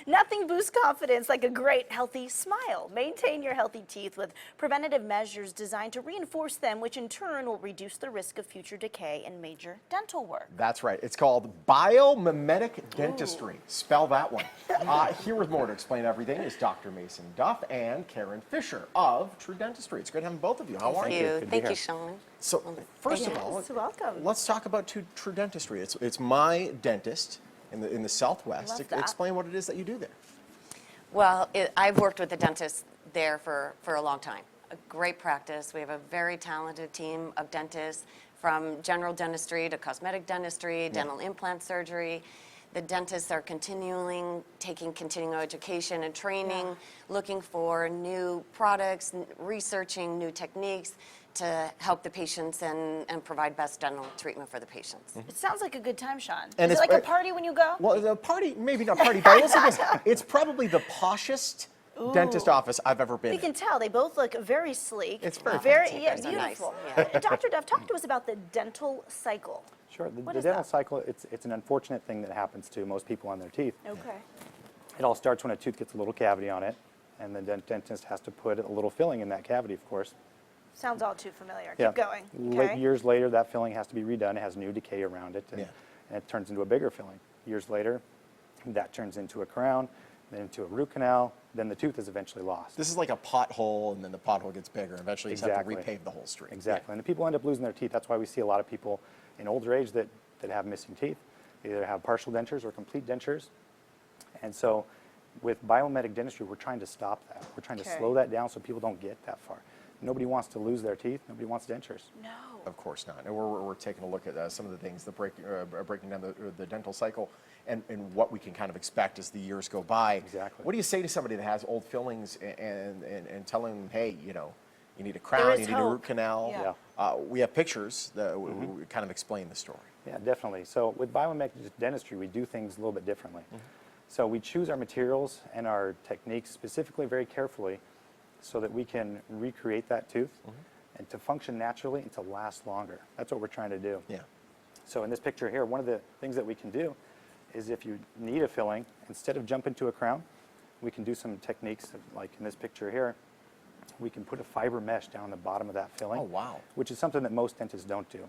Nothing boosts confidence like a great, healthy smile. Maintain your healthy teeth with preventative measures designed to reinforce them, which in turn will reduce the risk of future decay and major dental work. That's right. It's called Biomimetic Dentistry. Spell that one. Here with more to explain everything is Dr. Mason Duff and Karen Fisher of True Dentistry. It's great having both of you. How are you? Thank you, Sean. So, first of all, welcome. let's talk about True Dentistry. It's my dentist in the Southwest. Explain what it is that you do there. Well, I've worked with the dentist there for a long time. A great practice. We have a very talented team of dentists from general dentistry to cosmetic dentistry, dental implant surgery. The dentists are taking continuing education and training, looking for new products, researching new techniques to help the patients and provide best dental treatment for the patients. It sounds like a good time, Sean. And is it like a party when you go? Well, the party, maybe not party, but I will say this, it's probably the poshest dentist office I've ever been in. You can tell they both look very sleek. It's very beautiful. Nice. Dr. Duff, talk to us about the dental cycle. Sure. The is dental that? cycle, it's an unfortunate thing that happens to most people on their teeth. Okay. It all starts when a tooth gets a little cavity on it, and the dentist has to put a little filling in that cavity, of course. Sounds all too familiar. Yeah. Keep going. Okay. Years later, that filling has to be redone. It has new decay around it, and Yeah. it turns into a bigger filling. Years later, that turns into a crown, then into a root canal, then the tooth is eventually lost. This is like a pothole, and then the pothole gets bigger. Eventually, you just have to Exactly. repave the whole street. Exactly. And the people end up losing their teeth. That's why we see a lot of people in older age that have missing teeth. They either have partial dentures or complete dentures. And so with biomimetic dentistry, we're trying to stop that. We're trying to slow that down so people don't get that far. Nobody wants to lose their teeth. Nobody wants dentures. No. Of course not. And we're taking a look at some of the things, breaking down the dental cycle and what we can kind of expect as the years go by. Exactly. What do you say to somebody that has old fillings and tell them, hey, you need a crown, you need a root canal? Yeah. We have pictures that we kind of explain the story. Yeah, definitely. So with biomimetic dentistry, we do things a little bit differently. So we choose our materials and our techniques specifically very carefully so that we can recreate that tooth and to function naturally and to last longer. That's what we're trying to do. Yeah. So in this picture here, one of the things that we can do is if you need a filling, instead of jumping to a crown, we can do some techniques like in this picture here. We can put a fiber mesh down the bottom of that filling. Oh, wow. Which is something that most dentists don't do.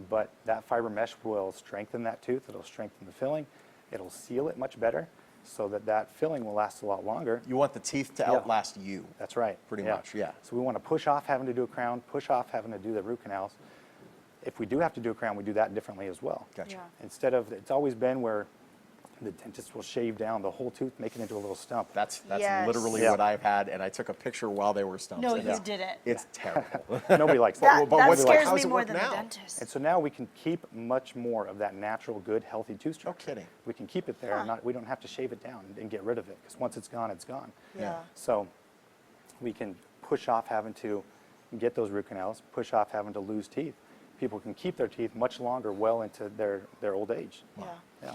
But that fiber mesh will strengthen that tooth. It'll strengthen the filling. It'll seal it much better so that that filling will last a lot longer. You want the teeth to outlast you. That's right. Pretty much, yeah. So we want to push off having to do a crown, push off having to do the root canals. If we do have to do a crown, we do that differently as well. Gotcha. Yeah. Instead of, it's always been where the dentist will shave down the whole tooth, make it into a little stump. That's Yes. literally what I've had, and I took a picture while they were stumps. No, and you didn't. It's terrible. Nobody likes that. But That what's like, scares how me does it more work than now? the dentist. And so now we can keep much more of that natural, good, healthy tooth structure. kidding. We can keep it there, and we don't have to shave it down and get rid of it, because once it's gone, it's gone. Yeah. So we can push off having to get those root canals, push off having to lose teeth. People can keep their teeth much longer, well into their old age. Yeah. Yeah.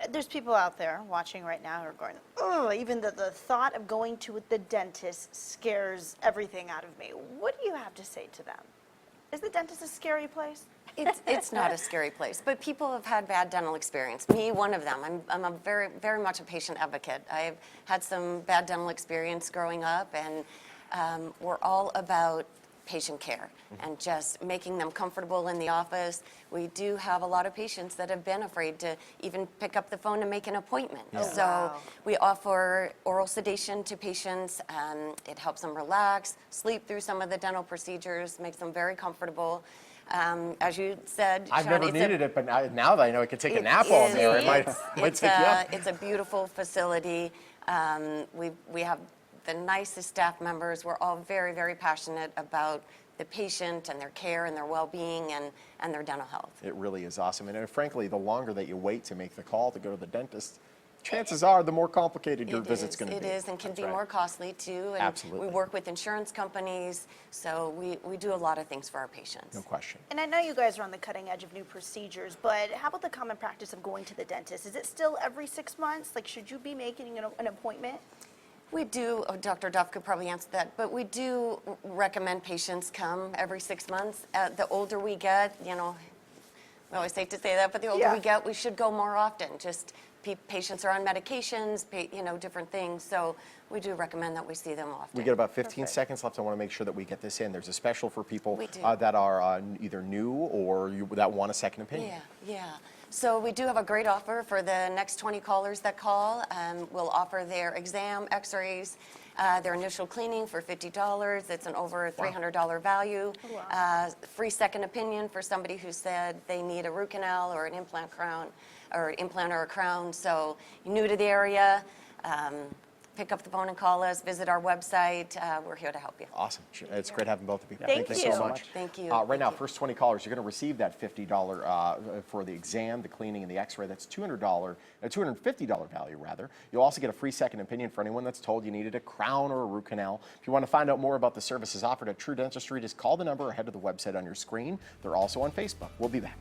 There's people out there watching right now who are going, oh, even the thought of going to the dentist scares everything out of me. What do you have to say to them? Is the dentist a scary place? It's not a scary place, but people have had bad dental experience. Me, one of them. I'm a very, very much a patient advocate. I've had some bad dental experience growing up, and we're all about patient care and just making them comfortable in the office. We do have a lot of patients that have been afraid to even pick up the phone and make an appointment. So wow. we offer oral sedation to patients. It helps them relax, sleep through some of the dental procedures, makes them very comfortable. As you said, I've Sean, never needed it, but now that I know I can take a nap on there, it might take you up. It's a beautiful facility. We have the nicest staff members. We're all very, very passionate about the patient and their care and their well-being and their dental health. It really is awesome. And frankly, the longer that you wait to make the call to go to the dentist, chances are the more complicated your visit's going to be. It is, and can be more costly too. And Absolutely. we work with insurance companies, so we do a lot of things for our patients. No question. And I know you guys are on the cutting edge of new procedures, but how about the common practice of going to the dentist? Is it still every 6 months? Like, should you be making an appointment? We do, Dr. Duff could probably answer that, but we do recommend patients come every 6 months. The older we get, we always hate to say that, but the older we get, we should go more often just patients are on medications, different things. So we do recommend that we see them often. We get about 15 Perfect. seconds left. I want to make sure that we get this in. There's a special for people We do. that are either new or that want a second opinion. Yeah. So we do have a great offer for the next 20 callers that call. We'll offer their exam, x-rays, their initial cleaning for $50. It's an over $300 value. Wow. Free second opinion for somebody who said they need a root canal or an implant or a crown. So you're new to the area, pick up the phone and call us, visit our website. We're here to help you. Awesome. It's great having both of you. Thank you you. so much. Thank you. Right Thank now, you. first 20 callers, you're going to receive that $50 for the exam, the cleaning, and the x-ray. That's $250 value, rather. You'll also get a free second opinion for anyone that's told you needed a crown or a root canal. If you want to find out more about the services offered at True Dentistry, just call the number or head to the website on your screen. They're also on Facebook. We'll be back.